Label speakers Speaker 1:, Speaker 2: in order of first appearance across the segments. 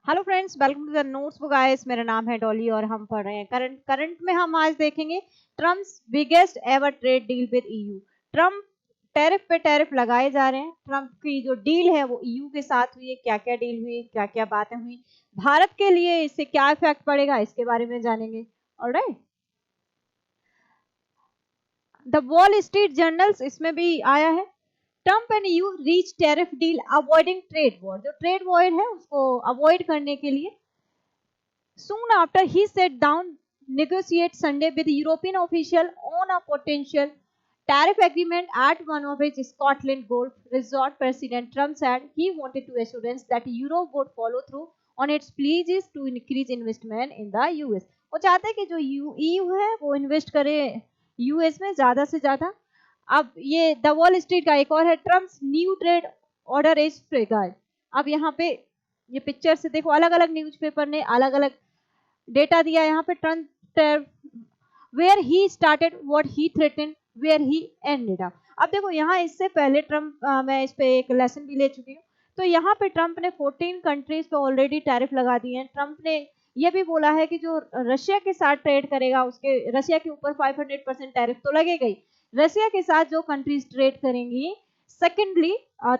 Speaker 1: Hello friends, welcome to the notes book guys. मेरा नाम है डॉली और हम पढ़ रहे हैं करंट में हम आज देखेंगे Trump's biggest ever trade deal with EU. Trump tariff पे टैरिफ लगाए जा रहे हैं। ट्रम्प की जो डील है वो ईयू के साथ हुई है। क्या क्या डील हुई, क्या क्या बातें हुई, भारत के लिए इससे क्या इफेक्ट पड़ेगा, इसके बारे में जानेंगे। Alright, the wall street journals इसमें भी आया है। Trump and you reach tariff deal avoiding trade war. जो ट्रेड वॉर है उसको अवॉइड करने के लिए soon after, he sat down negotiate Sunday with European official on a potential tariff agreement at one of his Scotland golf resort. President Trump said he wanted to assurance that Europe would follow through on its pledges to increase investment in the US. वो चाहते हैं कि जो EU है वो invest करे US में ज्यादा से ज्यादा। अब ये द वॉल स्ट्रीट का एक और है, Trump's new trade order is fragile. अब यहाँ पे ये पिक्चर से देखो, अलग अलग न्यूज़पेपर ने अलग अलग डेटा दिया यहाँ पे। Trump where he started what he threaten where he ended up. अब देखो यहाँ इससे पहले ट्रम्प मैं इस पे एक लेसन भी ले चुकी हूँ। तो यहाँ पे ट्रम्प ने 14 कंट्रीज पे ऑलरेडी टैरिफ लगा दिए हैं। ट्रम्प ने ये भी बोला है कि जो रशिया के साथ ट्रेड करेगा उसके रशिया के ऊपर 500% टैरिफ तो लगेगा ही। रशिया के साथ जो कंट्रीज ट्रेड करेंगी, सेकेंडली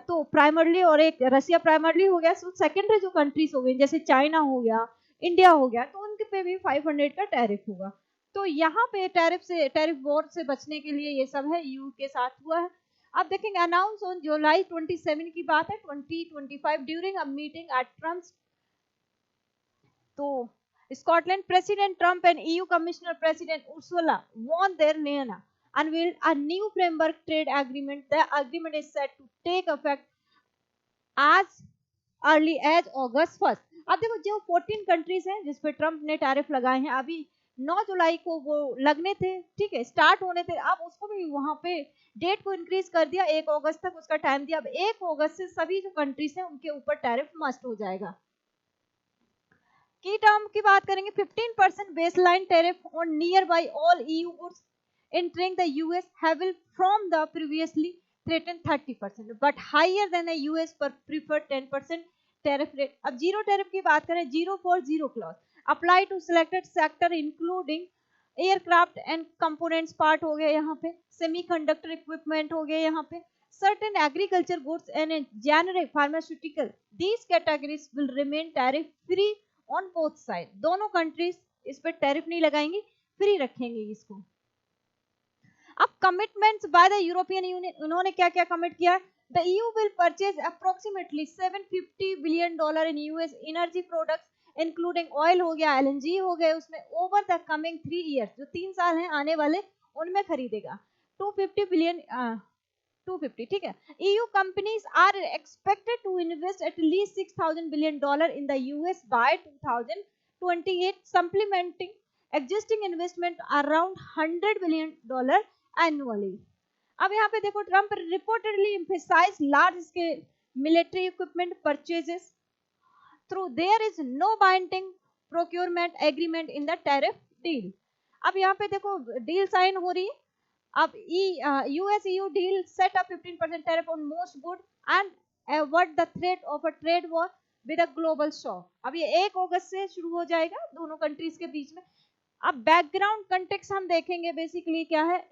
Speaker 1: तो प्राइमरली, और एक रशिया प्राइमरली हो गया, सेकेंडरी जो कंट्रीज हो गई जैसे चाइना हो गया, इंडिया हो गया, तो उनके पे भी 500 का टैरिफ होगा। तो यहाँ पे टैरिफ वॉर से बचने के लिए ये सब है, यू के साथ हुआ है। अब देखेंगे अनाउंस ऑन जुलाई 27 की बात है 2025 during a meeting at Trump. तो Scotland president Trump and EU commissioner president Ursula von der Leyen unveiled a new framework trade agreement. The agreement is set to take effect as early as August 1। अब देखो जो 14 countries हैं जिस पे Trump ने tariff लगाए हैं, अभी 9 जुलाई को वो लगने थे, ठीक है, स्टार्ट होने थे। अब उसको भी वहां पे डेट को इंक्रीज कर दिया, 1 अगस्त तक उसका टाइम दिया। अब 1 अगस्त से सभी जो कंट्रीज हैं उनके ऊपर टैरिफ मस्ट हो जाएगा। की टर्म की बात करेंगे, 15% baseline tariff on near by all EU goods entering the US have from the previously threatened 30%, but higher than the US per preferred 10% tariff rate. अब जीरो टैरिफ की बात करें, zero for zero clause apply to selected sector including aircraft and components part हो गया यहाँ पे, semiconductor equipment हो गया यहाँ पे, certain agriculture goods and generic pharmaceutical. These categories will remain tariff free on both sides. दोनों कंट्रीज इस पर टैरिफ नहीं लगाएंगी, फ्री रखेंगे इसको। अब commitments by the European union, उन्होंने क्या क्या कमिट किया है? The EU will purchase approximately $750 billion in US energy products including oil हो गया, एलएनजी हो गए, उसमें ओवर द कमिंग 3 इयर्स, जो 3 साल हैं आने वाले, उनमें खरीदेगा 250 बिलियन 250, ठीक है। EU companies are expected to invest at least $6,000 billion in the US by 2028, supplementing existing investment around $100 billion annually. अब यहाँ पे देखो, Trump reportedly emphasized large scale military equipment purchases through there is no binding procurement agreement in the tariff deal. अब यहाँ पे देखो deal sign हो रही है। अब US EU deal set up 15% tariff on most good and avert the threat of a trade war with a global shock. अब ये 1 अगस्त से शुरू हो जाएगा दोनों कंट्रीज के बीच में। अब बैकग्राउंड कंटेक्स्ट हम देखेंगे, बेसिकली क्या है,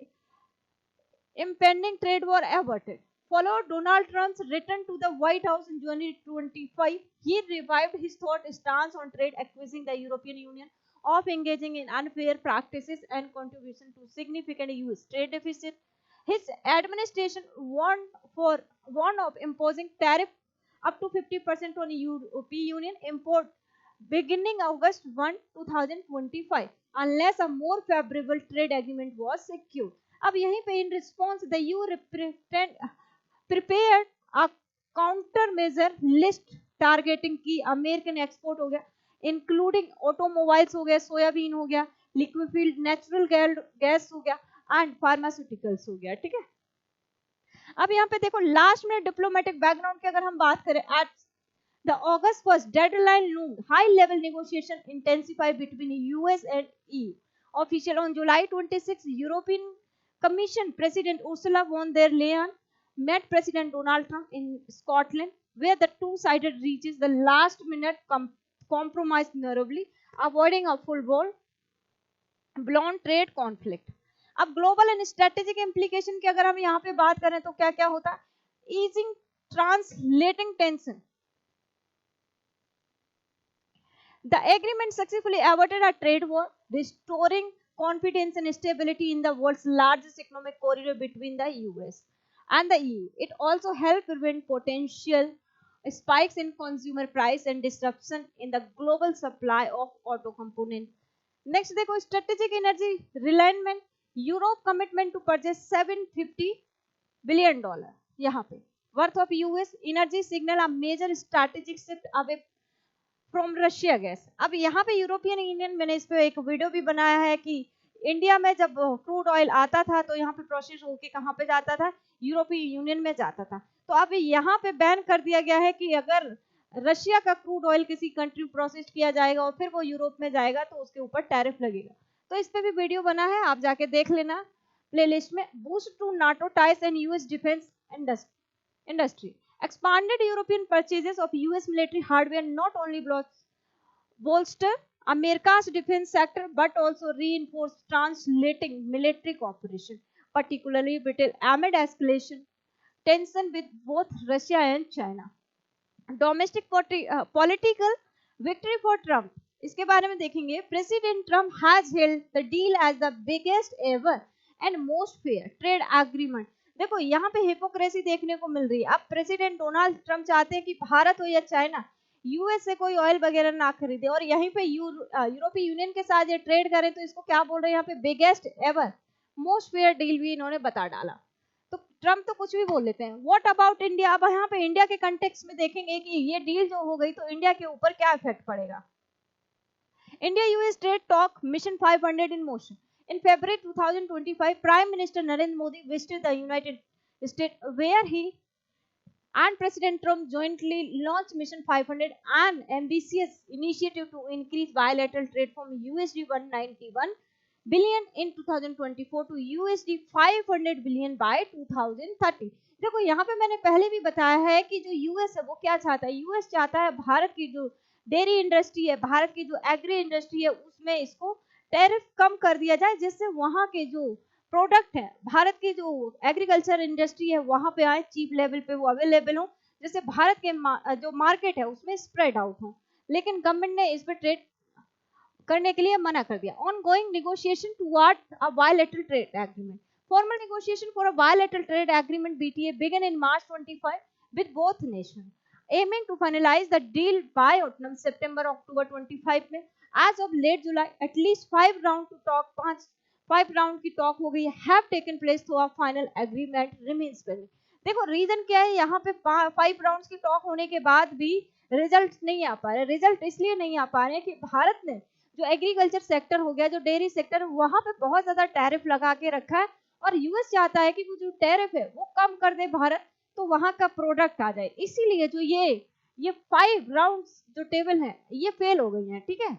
Speaker 1: impending trade war averted. Followed Donald Trump's return to the White House in January 25, he revived his thought stance on trade, accusing the European Union of engaging in unfair practices and contribution to significant US trade deficit. His administration warned of imposing tariff up to 50% on European Union import beginning August 1, 2025, unless a more favorable trade agreement was secured. अब यहीं पे in response the you prepared a counter measure list targeting की American export हो गया, including automobiles हो गया, soybean हो गया, लिक्विफाइड नेचुरल गैस हो गया एंड फार्मास्यूटिकल्स हो गया, ठीक है। अब यहाँ पे देखो लास्ट में डिप्लोमेटिक बैकग्राउंड की अगर हम बात करें, eight the August 1st deadline loomed. High-level negotiation intensified between US and EU. Official on July 26, European Commission President Ursula von der Leyen met President Donald Trump in Scotland, where the two-sided reaches the last-minute compromise narrowly, avoiding a full-blown trade conflict. अब global and strategic implication की अगर हम यहाँ पे बात करें तो क्या क्या होता है? Easing translating tension. The agreement successfully averted a trade war, restoring confidence and stability in the world's largest economic corridor between the US and the EU. It also helped prevent potential spikes in consumer price and disruption in the global supply of auto components. Next देखो strategic energy realignment. Europe commitment to purchase $750 billion. यहाँ पे worth of US energy signal a major strategic shift away from Russia gas. अब यहाँ पे European union, मैंने इस पे एक वीडियो भी बनाया है कि इंडिया में जब क्रूड ऑयल आता था तो यहाँ पे प्रोसेस होके कहाँ पे जाता था? यूरोपीय यूनियन में जाता था. तो अब यहाँ पे बैन कर दिया गया है कि अगर रशिया का क्रूड ऑयल किसी कंट्री प्रोसेस किया जाएगा और फिर वो यूरोप में जाएगा तो उसके ऊपर टैरिफ लगेगा. तो इस पे भी वीडियो बना है, आप जाके देख लेना प्लेलिस्ट में. Boost to NATO ties and US defence industry. Expanded European purchases of US military hardware not only bolster America's defense sector but also reinforce translating military cooperation, particularly Britain amid escalation tension with both Russia and China. Domestic political victory for Trump. इसके बारे में देखेंगे. President Trump has hailed the deal as the biggest ever and most fair trade agreement. देखो यहाँ पे hypocrisy देखने को मिल रही है. अब प्रेसिडेंट डोनाल्ड ट्रम्प चाहते हैं कि भारत हो या चाइना, यूएस से कोई ऑयल वगैरह ना खरीदे और यहीं पे यूरोपीय यूनियन के साथ ये ट्रेड करें. तो इसको क्या बोल रहे हैं यहाँ पे? Biggest ever most fair deal भी इन्होंने बता डाला. तो ट्रम्प तो कुछ भी बोल लेते हैं. What about India? अब यहाँ पे इंडिया के कंटेक्स्ट में देखेंगे कि ये डील जो हो गई तो इंडिया के ऊपर क्या इफेक्ट पड़ेगा. India US trade talk mission 500 in motion. In February 2025, Prime Minister Narendra Modi visited the United States, where he and President Trump jointly launched Mission 500, an ambitious initiative to increase bilateral trade from USD 191 billion in 2024 to USD 500 billion by 2030. देखो यहाँ पे मैंने पहले भी बताया है कि जो यूएस है वो क्या चाहता है. यूएस चाहता है भारत की जो डेयरी इंडस्ट्री है, भारत की जो एग्री इंडस्ट्री है, उसमें इसको टैरिफ कम कर दिया जाए जिससे वहां के जो प्रोडक्ट है, भारत की जो एग्रीकल्चर इंडस्ट्री है, वहां पे आए, चीप लेवल पे वो अवेलेबल हो, जिससे भारत के जो मार्केट है उसमें स्प्रेड आउट हो. लेकिन गवर्नमेंट ने इस पर ट्रेड करने के लिए मना कर दिया. Ongoing negotiation toward a bilateral trade agreement. Formal negotiation for a bilateral trade agreement BTA began in March 25 with both nation, aiming to finalize the deal by autumn September-October 25 में. As of late July, at least 5 round की talk हो गई है, have taken place to a final agreement remains pending. देखो reason क्या है, यहाँ पे 5 राउंड्स की टॉक होने के बाद भी रिजल्ट नहीं आ पा रहे. रिजल्ट इसलिए नहीं आ पा रहे कि भारत ने जो एग्रीकल्चर सेक्टर हो गया, जो डेयरी सेक्टर, वहां पे बहुत ज्यादा टैरिफ लगा के रखा है और यूएस चाहता है कि वो जो टैरिफ है वो कम कर दे भारत, तो वहां का प्रोडक्ट आ जाए. इसीलिए जो ये 5 राउंड्स जो टेबल है ये फेल हो गई हैं. ठीक है.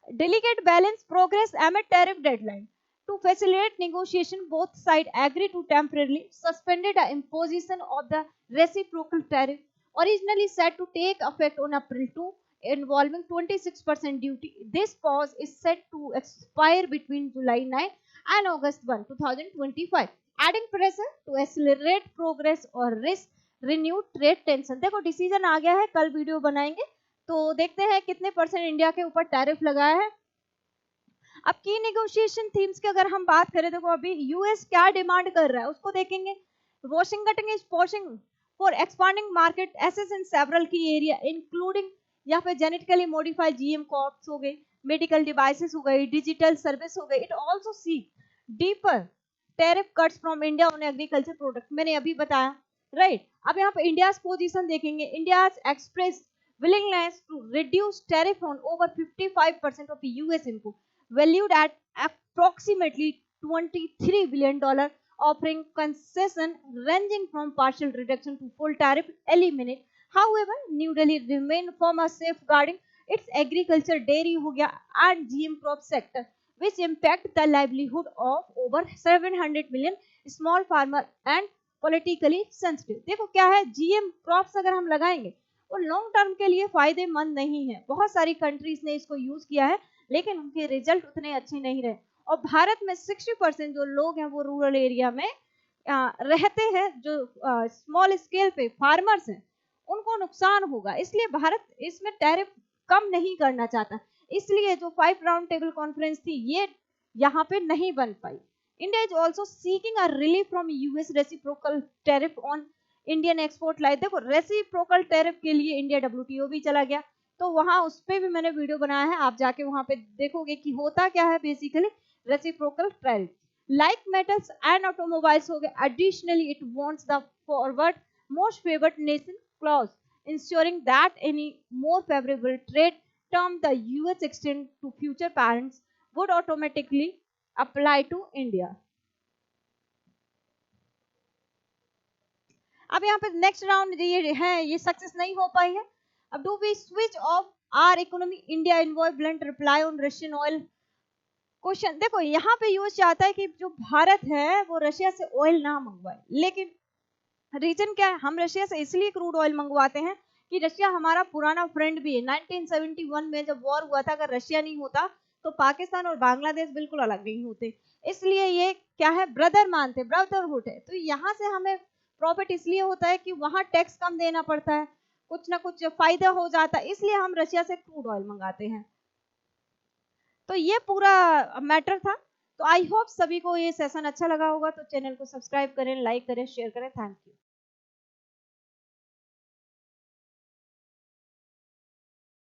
Speaker 1: Delicate balance progress amid tariff deadline. To facilitate negotiation, both sides agreed to temporarily suspended the imposition of the reciprocal tariff, originally set to take effect on April 2, involving 26% duty. This pause is set to expire between July 9 and August 1, 2025, adding pressure to accelerate progress or risk renewed trade tension. देखो decision आ गया है, कल video बनाएंगे तो देखते हैं कितने percent India के ऊपर टैरिफ लगाया है. अब की नेगोशिएशन थीम्स की अगर हम बात करें, देखो अभी यूएस क्या डिमांड कर रहा है उसको देखेंगे. Washington is pushing for expanding market access in several key area including यहाँ पे जेनेटिकली मॉडिफाइड जीएम क्रॉप्स हो गए, मेडिकल डिवाइसेस हो गई, डिजिटल सर्विस हो गई. It also seek deeper tariff cuts from India on agriculture product. मैंने अभी बताया, राइट. अब यहाँ पे इंडिया पोजीशन देखेंगे. India express willingness to reduce tariff on over 55% of US import, valued at approximately $23 billion, offering concession ranging from partial reduction to full tariff eliminate. However, New Delhi remain firm on safeguarding its agriculture, dairy हो गया and GM crop sector, which impact the livelihood of over 700 million small farmer and politically sensitive. देखो क्या है, GM crops अगर हम लगाएंगे वो long term के लिए फायदेमंद नहीं है। बहुत सारी कंट्रीज ने इसको यूज किया है लेकिन उनके रिजल्ट उतने अच्छे नहीं रहे। और भारत में 60% जो लोग हैं वो रूरल एरिया में रहते हैं, जो स्मॉल स्केल पे फार्मर्स हैं, उनको नुकसान होगा। इसलिए भारत इसमें टैरिफ कम नहीं करना चाहता। इसलिए जो 5 राउंड टेबल कॉन्फ्रेंस थी ये यहाँ पे नहीं बन पाई। India is also seeking a relief from US reciprocal tariff on Indian export like. देखो रेसिप्रोकल टैरिफ के लिए इंडिया डब्ल्यूटीओ भी चला गया, तो वहां उस पर भी मैंने वीडियो बनाया है, आप जाके वहां पे देखोगे कि होता क्या है basically reciprocal tariff. Like metals and automobiles हो गए। Additionally it wants the forward most favoured nation clause ensuring that any more favorable trade term the US extend to future parents would automatically apply to India। अब यहाँ पे next round ये है, ये success नहीं हो पाई है। अब do we switch off our economy, India envoy blunt reply on Russian oil. Question देखो यहाँ पे यूएस चाहता है कि जो भारत है वो रशिया से ऑयल ना मंगवाए, लेकिन रीजन क्या है, हम रशिया से इसलिए क्रूड ऑयल मंगवाते हैं कि रशिया हमारा पुराना फ्रेंड भी है। 1971 में जब वॉर हुआ था, अगर रशिया नहीं होता तो पाकिस्तान और बांग्लादेश बिल्कुल अलग नहीं होते। इसलिए ये क्या है, ब्रदर मानते, ब्रदरहुड है। तो यहाँ से हमें प्रॉफिट इसलिए होता है कि वहां टैक्स कम देना पड़ता है, कुछ ना कुछ फायदा हो जाता है, इसलिए हम रशिया से क्रूड ऑयल मंगाते हैं। तो ये पूरा मैटर था। तो आई होप सभी को ये सेशन अच्छा लगा होगा। तो चैनल को सब्सक्राइब करें, लाइक करें, शेयर करें। Thank you.